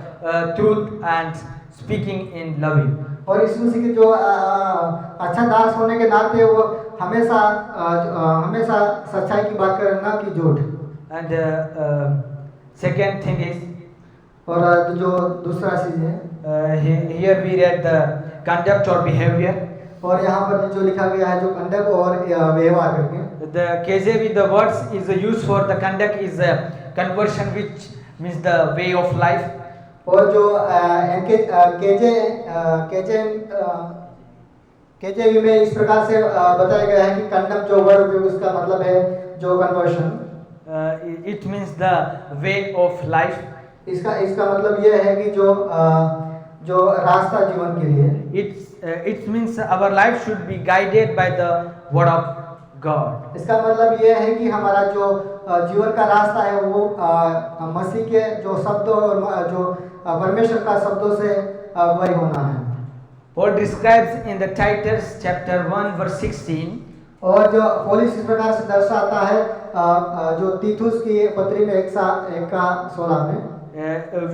S2: truth and speaking in loving.
S1: और यीशु मसीह के जो अच्छा दास होने के नाते वो हमेशा सच्चाई की बात करें, ना कि झूठ।
S2: And second thing is,
S1: और जो दूसरा चीज है,
S2: here we read the conduct or behavior.
S1: और यहाँ पर जो लिखा गया है जो कंडक्ट और व्यवहार करके,
S2: The KJV, the words is used for the conduct is conversion, which means the way of life.
S1: और जो केजेवी में इस प्रकार से बताया गया है कि कंडक्ट जो वर्ड उपयोग उसका मतलब है जो conversion.
S2: It means the way of life.
S1: इसका मतलब यह है कि जो रास्ता जीवन के लिए।
S2: It means our life should be guided by the word of God.
S1: इसका मतलब यह है कि हमारा जो जीवन का रास्ता है वो मसीह के जो शब्दों और जो परमेश्वर का शब्दों से वही होना है।
S2: Paul describes in the Titus chapter 1 verse 16.
S1: और जो पौलुस इस प्रकार से दर्शाता है जो तीतुस की पत्री में 1:16 में,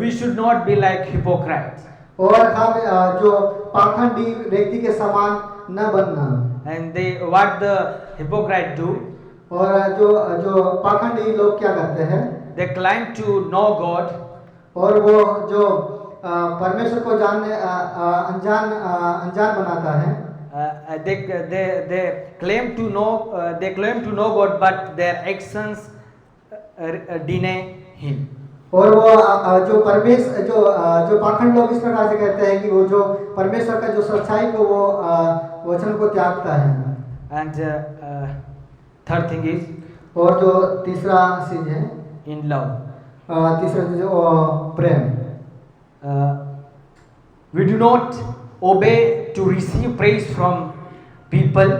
S2: We should not be like hypocrites.
S1: और हम जो पाखंडी व्यक्ति के समान न बनना।
S2: And what the hypocrite do?
S1: और जो पाखंडी लोग क्या करते हैं,
S2: They claim to know God,
S1: और वो जो परमेश्वर को जानने अनजान बनाता है।
S2: they claim to know God, but their actions deny Him.
S1: और वो जो पाखंड लोग इस प्रकार से कहते हैं कि वो जो परमेश्वर का जो सच्चाई को वो वचन को त्यागता है।
S2: And third thing is,
S1: और जो तीसरा चीज है
S2: in love.
S1: तीसरा चीज प्रेम।
S2: We do not obey to receive praise from people.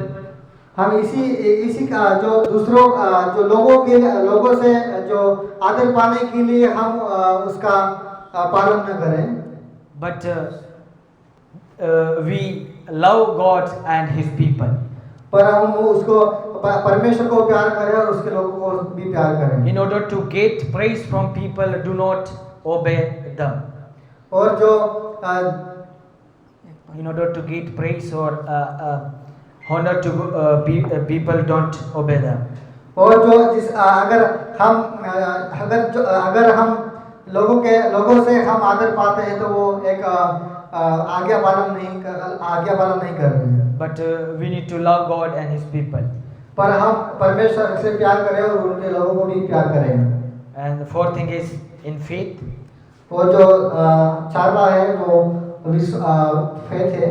S1: हम इसी का जो दूसरों जो लोगों से जो आदर पाने के लिए हम उसका पालन न करें,
S2: But we love God and His people.
S1: पर हम उसको परमेश्वर को प्यार करें और उसके लोगों को भी प्यार करें।
S2: In order to get praise from people, do not obey them.
S1: और जो
S2: In order to get praise or honor to people, don't obey them.
S1: और जो अगर हम लोगों से हम आदर पाते हैं तो वो एक आज्ञा पालन नहीं कर रहे हैं।
S2: But we need to love God and His people.
S1: पर हम परमेश्वर से प्यार करें और उनके लोगों को भी प्यार करें।
S2: And the fourth thing is in faith.
S1: और जो चारवा है वो फेथ है,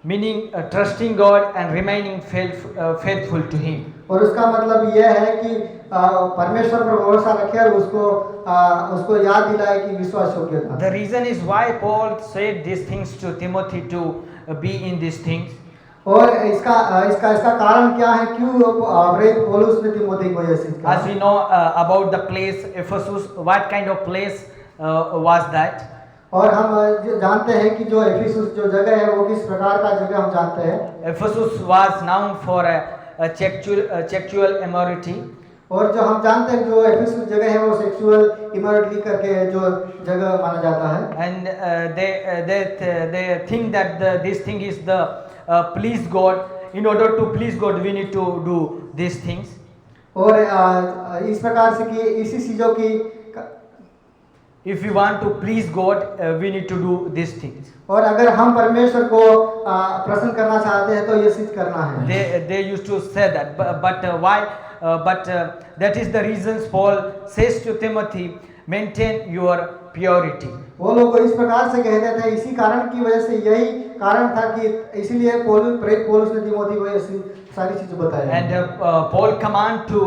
S2: Meaning trusting God and remaining faithful to Him.
S1: और उसका मतलब यह है कि परमेश्वर पर भरोसा रखें और उसको याद दिलाए कि विश्वास योग्यता।
S2: The reason is why Paul said these things to Timothy to be in these things.
S1: और इसका कारण क्या है, क्यों पौलुस ने तीमुथी को यह सिखाया?
S2: As we know about the place Ephesus, what kind of place was that?
S1: और हम जानते हैं कि जो एफिसुस जो जगह है वो किस प्रकार का जगह हम जानते हैं।
S2: Ephesus was known for a sexual immorality.
S1: और जो हम जानते हैं जो एफिसुस जगह है वो सेक्सुअल इमोरलिटी करके जो जगह माना जाता है।
S2: And they think that this thing is the please God. In order to please God, we need to do these things.
S1: और इस प्रकार से कि इसी चीज़ों की
S2: If we want to please God, we need to do these things.
S1: और अगर हम परमेश्वर को प्रसन्न करना चाहते हैं तो ये चीज करना है।
S2: They used to say that, but why? That is the reasons Paul says to Timothy, maintain your purity.
S1: वो लोग को इस प्रकार से कहते थे, इसी कारण की वजह से यही कारण था कि इसीलिए पौलुस ने तिमोथी को ये सारी चीजें बताई।
S2: And Paul command to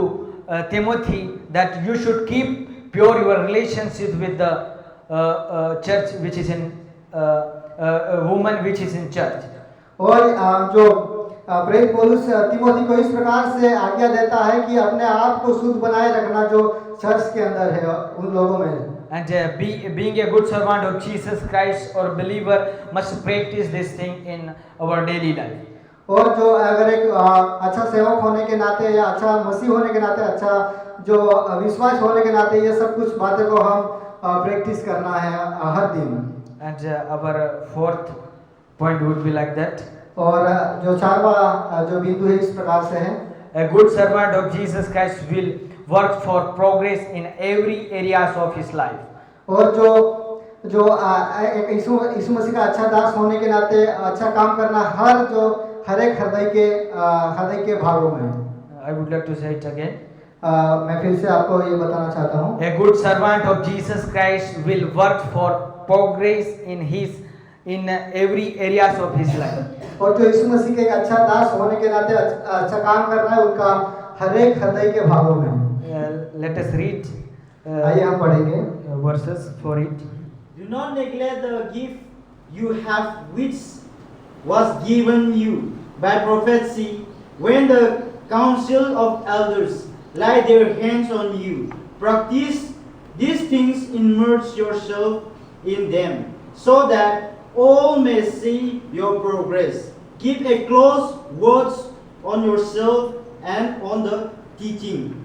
S2: Timothy that you should keep pure your relationship with the church which is in woman which is in church.
S1: और जो प्रेरित पौलुस तिमोथी को इस प्रकार से आज्ञा देता है कि अपने आप को शुद्ध बनाए रखना जो चर्च के अंदर है उन लोगों में।
S2: And being a good servant of Jesus Christ or believer must practice this thing in our daily life.
S1: और जो अगर एक अच्छा सेवक होने के नाते या अच्छा मसीह होने के नाते, अच्छा जो विश्वास होने के नाते ये सब कुछ बातें को हम प्रैक्टिस करना है हर दिन।
S2: And our fourth point would be like that.
S1: और जो चारवा जो बिंदु है इस प्रकार से है,
S2: A good servant of Jesus Christ will work for progress in every areas of his life.
S1: और जो एक यीशु मसीह का अच्छा दास होने के नाते अच्छा काम करना हर एक हृदय के भागों में।
S2: I would like to say it again.
S1: मैं फिर से आपको ये बताना चाहता हूँ,
S2: A good servant of Jesus Christ will work for progress in every areas of his life.
S1: और जो यीशु मसीह के एक अच्छा दास होने के नाते अच्छा काम करना है उनका हर एक हृदय के भागों में।
S2: Let us read
S1: आइए हम पढ़ेंगे
S2: verses for it.
S3: Do not neglect the gift you have which was given you by prophecy when the council of elders laid their hands on you. Practice these things, immerse yourself in them, so that all may see your progress. Keep a close watch on yourself and on the teaching.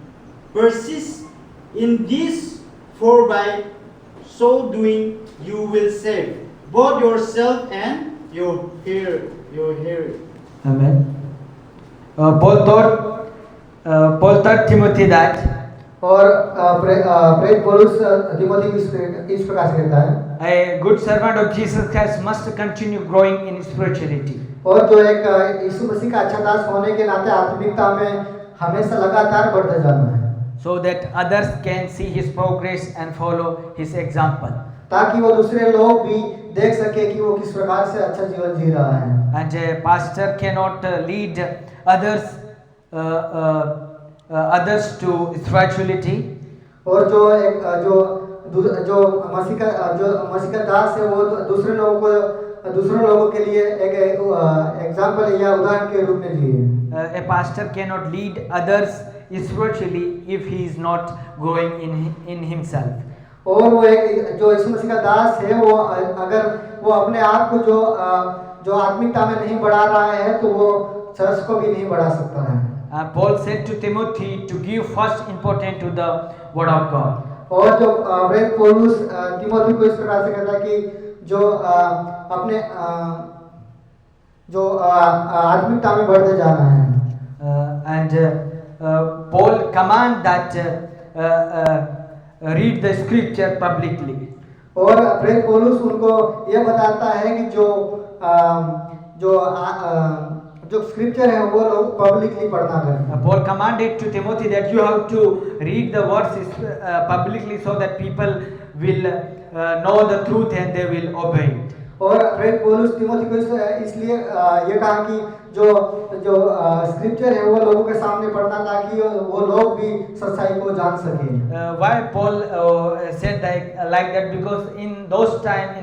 S3: Persist in this, for by so doing you will save both yourself and your hearer.
S2: Amen. Paul taught Timothy that
S1: और प्रेरित पौलुस तिमोथी को इस प्रकार से कहता है,
S2: a good servant of Jesus Christ must continue growing in spirituality.
S1: और जो एक यीशु मसीह का अच्छा दास होने के नाते आत्मिकता में हमेशा लगातार बढ़ते जाना है,
S2: So that others can see his progress and follow his example.
S1: ताकि वो दूसरे लोग भी देख सके कि वो किस प्रकार से अच्छा जीवन जी रहा है।
S2: And a pastor cannot lead others to spirituality.
S1: और जो मसीह का दास है वो दूसरे लोगों के लिए एक एग्जाम्पल या उदाहरण के रूप में जिए।
S2: A pastor cannot lead others spiritually if he is not growing in himself.
S1: और वो एक जो यीशु मसीह का दास है वो अगर वो अपने आप को जो आत्मिकता में नहीं बढ़ा रहा है तो वो चर्च को भी नहीं बढ़ा सकता है।
S2: Paul said to Timothy to give first importance to the word of God.
S1: और जो प्रेरित पौलुस तिमोथी को इस प्रकार से कहता है कि जो अपने जो आत्मिकता में बढ़ते जाना है।
S2: Paul command that read the scripture publicly.
S1: और प्रेरित पौलुस उनको ये बताता है कि जो स्क्रिप्चर है वो लोग पब्लिकली पढ़ना करें।
S2: Paul commanded to Timothy that you have to read the words publicly so that people will know the truth and they will obey it.
S1: और प्रेरित पौलुस तिमोथी को इसलिए ये कहा कि जो स्क्रिप्चर है वो लोगों के सामने पढ़ना ताकि वो लोग भी सच्चाई को जान सकें।
S2: Why Paul said like that? Because in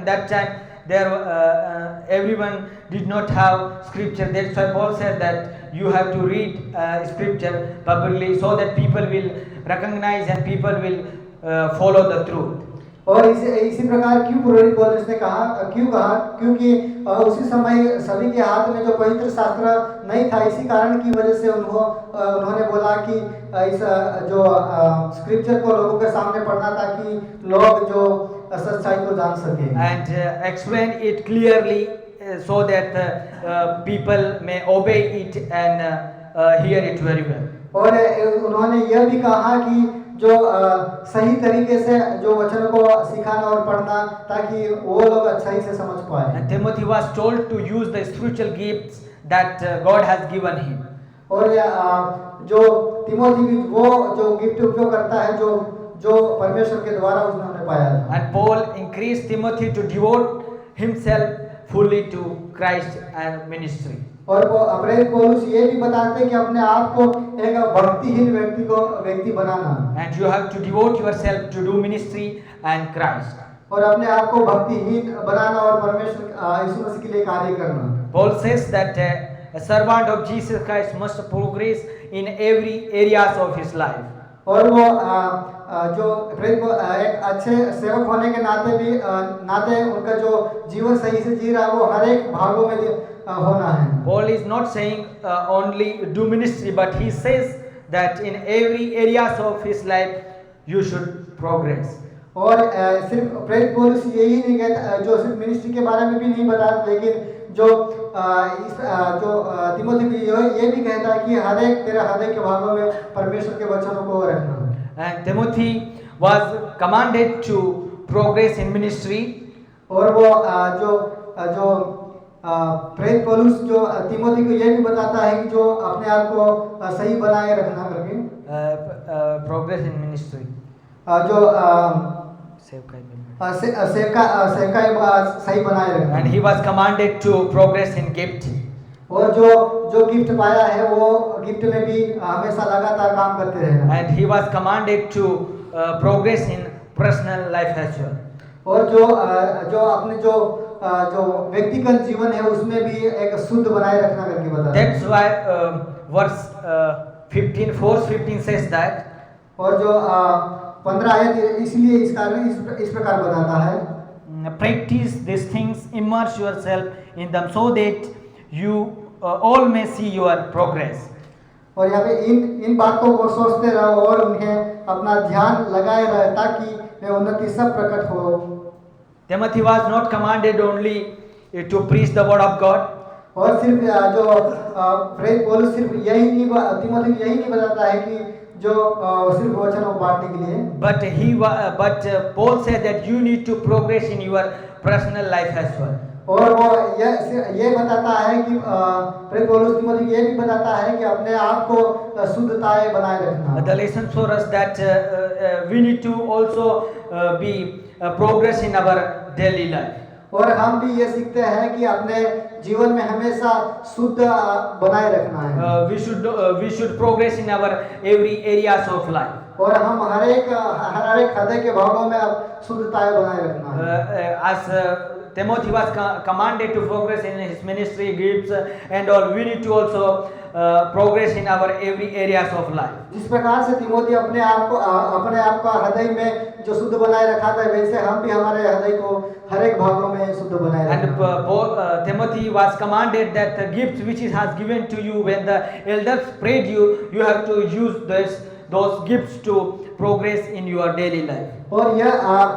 S2: that time there everyone did not have scripture. That's why Paul said that you have to read scripture publicly so that people will recognize and people will follow the truth.
S1: और इसी प्रकार क्यों प्रेरित पौलुस ने कहा क्योंकि उसी समय सभी के हाथ में जो पवित्र शास्त्र नहीं था, इसी कारण की वजह से उन्होंने बोला कि इस जो स्क्रिप्चर को लोगों के सामने पढ़ना ताकि लोग जो सच्चाई को जान सके।
S2: And explain it clearly so that people may obey it and hear it very well.
S1: और उन्होंने यह भी कहा कि जो सही तरीके से जो वचन को सिखाना और पढ़ना, ताकि वो लोग सही से समझ पाए।
S2: And Timothy was told to use the spiritual gifts that God has given him.
S1: और जो तिमोथी भी वो जो गिफ्ट उपयोग करता है जो परमेश्वर के द्वारा उसने पाया था।
S2: And Paul encouraged Timothy to devote himself fully to Christ and ministry.
S1: और वो प्रेरित पौलुस ये भी बताते हैं कि अपने आप को एक भक्तिहीन व्यक्ति बनाना।
S2: And you have to devote yourself to do ministry and Christ.
S1: और अपने आप को भक्तिहीन बनाना और परमेश्वर यीशु मसीह के लिए कार्य करना।
S2: Paul says that a servant of Jesus Christ must progress in every areas of his life.
S1: और वो जो एक अच्छे सेवक होने के नाते उनका जो जीवन सही से जी रहा है वो हर एक भागों में होना है।
S2: Paul is not saying only do ministry, but he says that in every areas of his life you should progress.
S1: और सिर्फ प्रेरित पौलुस यही नहीं कहता, जो सिर्फ मिनिस्ट्री के बारे में भी नहीं बताता, लेकिन जो तिमोथी भी ये भी कहता है कि हर एक तेरे हृदय के भागों में परमेश्वर के वचनों को रखना।
S2: And Timothy was commanded to progress in ministry.
S1: और वो जो प्रेरित पौलुस जो तिमोथी को ये भी बताता है कि जो अपने आप को सही बनाए रखना करके
S2: Progress in ministry.
S1: जो सेवका सही बनाए रखना।
S2: And he was commanded to progress in gift.
S1: और जो गिफ्ट पाया है वो गिफ्ट में भी हमेशा लगातार काम करते रहना।
S2: And he was commanded to progress in personal life as well.
S1: और जो अपने जो व्यक्तिगत जीवन है उसमें भी एक शुद्ध बनाए रखना करके बताता है।
S2: That's why verse 15 says that.
S1: और जो 15 आयत इसलिए इस प्रकार बताता है,
S2: practice these things, immerse yourself in them so that you all may see your progress.
S1: और यहाँ पे इन बातों को सोचते रहो और उन्हें अपना ध्यान लगाए रहे ताकि वे उन्नति सब प्रकट हो।
S2: Timothy was not commanded only to preach the word of God.
S1: और सिर्फ जो प्रेरित पौलुस सिर्फ तिमोथी यही नहीं बताता है कि जो सिर्फ वचन को बांटने के लिए,
S2: but Paul said that you need to progress in your personal life as well.
S1: और वो ये बताता है कि प्रेरित पौलुस तिमोथी ये भी बताता है कि अपने आप को शुद्धताएं बनाए रखना।
S2: The lesson for us that we need to also be progress in our daily life.
S1: और हम भी ये सीखते हैं कि अपने जीवन में हमेशा शुद्ध बनाए रखना है।
S2: We should progress in our every areas of life.
S1: और हम हर एक हृदय के भागों में अब शुद्धताएं बनाए रखना है।
S2: As Timothy was commanded to progress in his ministry gifts and all, we need to also progress in our every areas of life.
S1: जिस प्रकार से तिमोथी अपने आप को हृदय में जो शुद्ध बनाए रखा था, वैसे हम भी हमारे हृदय को हर एक भागों में शुद्ध बनाए
S2: And
S1: रखें।
S2: Timothy was commanded that the gifts which he has given to you, when the elders prayed you, you have to use those gifts to progress in your daily life.
S1: और यह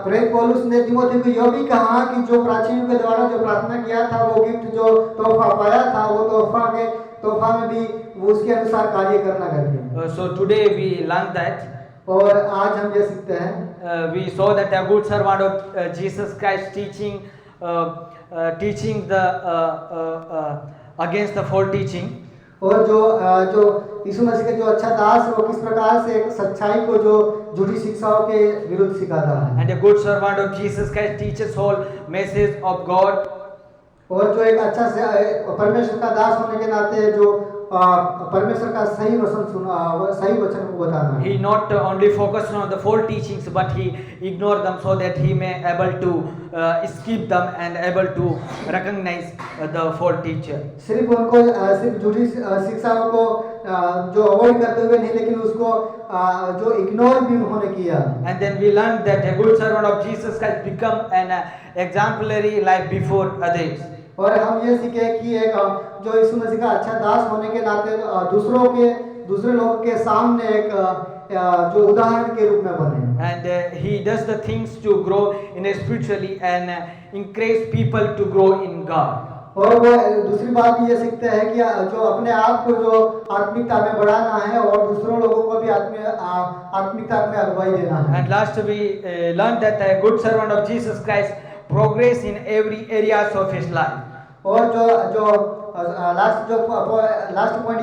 S1: प्रेरित पौलुस ने तिमोथी को यह भी कहा कि जो प्राचीनों के द्वारा जो प्रार्थना किया था, वो गिफ्ट जो तोहफा पाया था, वो तोहफा में भी वो उसके अनुसार कार्य करना करके।
S2: So today we learned that.
S1: और आज हम ये सीखते हैं,
S2: We saw that a good servant of Jesus Christ teaching the against the false teaching.
S1: और जो यीशु मसीह के जो अच्छा दास है वो किस प्रकार से एक सच्चाई को जो झूठी शिक्षाओं के विरुद्ध सिखाता है।
S2: And a good servant of Jesus Christ teaches whole message of God.
S1: और जो एक अच्छा परमेश्वर का दास होने के नाते जो परमेश्वर का सही वचन को बताना है।
S2: He not only focused on the false teachings, but he ignored them so that he may able to skip them and able to recognize the false teacher.
S1: सिर्फ झूठी शिक्षाओं को जो अवॉइड करते हुए नहीं, लेकिन उसको जो इग्नोर भी उन्होंने किया।
S2: And then we learned that a good servant of Jesus Christ become an exemplary life before others.
S1: और हम ये सीखे कि एक जो यीशु मसीह का अच्छा दास होने के नाते दूसरे लोगों के सामने एक जो उदाहरण के रूप में बने।
S2: And he does the things to grow in spiritually and encourage people to grow in God.
S1: और वो दूसरी बात ये सीखते हैं कि जो अपने आप को जो आत्मिकता में बढ़ाना है और दूसरों लोगों को भी आत्मिकता में अगुवाई देना है।
S2: And last we learned that a good servant of Jesus Christ progress in every areas of his life.
S1: और जो लास्ट पॉइंट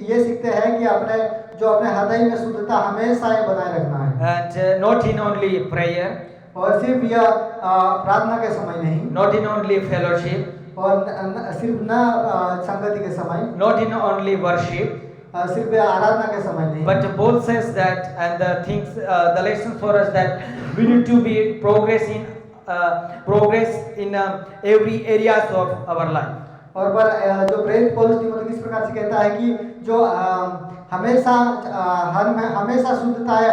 S1: ये सीखते हैं कि अपने हृदय में शुद्धता हमेशा ये बनाए रखना है।
S2: And not in only prayer,
S1: और सिर्फ यह प्रार्थना के समय नहीं,
S2: not in only fellowship,
S1: और सिर्फ न संगति के समय,
S2: not in only worship,
S1: सिर्फ आराधना के समय नहीं,
S2: but Paul says that, and the things, the lesson for us that we need to be progress in every areas of our life.
S1: और पर जो प्रेरित पौलुस तीमुथियुस इस प्रकार से कहता है कि जो हमेशा शुद्धता है,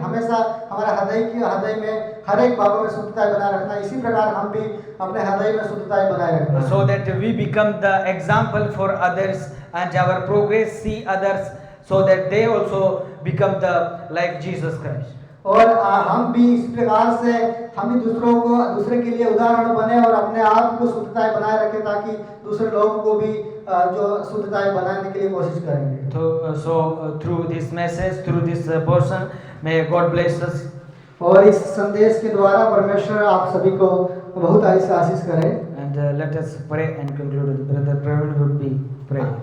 S1: हमेशा हमारा हृदय में हर एक भागों में शुद्धता बनाए रखना, इसी प्रकार हम भी अपने हृदय में शुद्धता बनाए रखना,
S2: So that we become the example for others and our progress see others, so that they also become the like Jesus Christ.
S1: और हम भी इस प्रकार से हम भी दूसरे के लिए उदाहरण बने और अपने आप को शुद्धता बनाए रखें, ताकि दूसरे लोगों को भी जो शुद्धता बनाने के लिए कोशिश करेंगे।
S2: So through this message, through this portion, may God bless us.
S1: और इस संदेश के द्वारा परमेश्वर आप सभी को बहुत आशीष करे।
S2: And let us pray and conclude. Brother Praveen would be praying.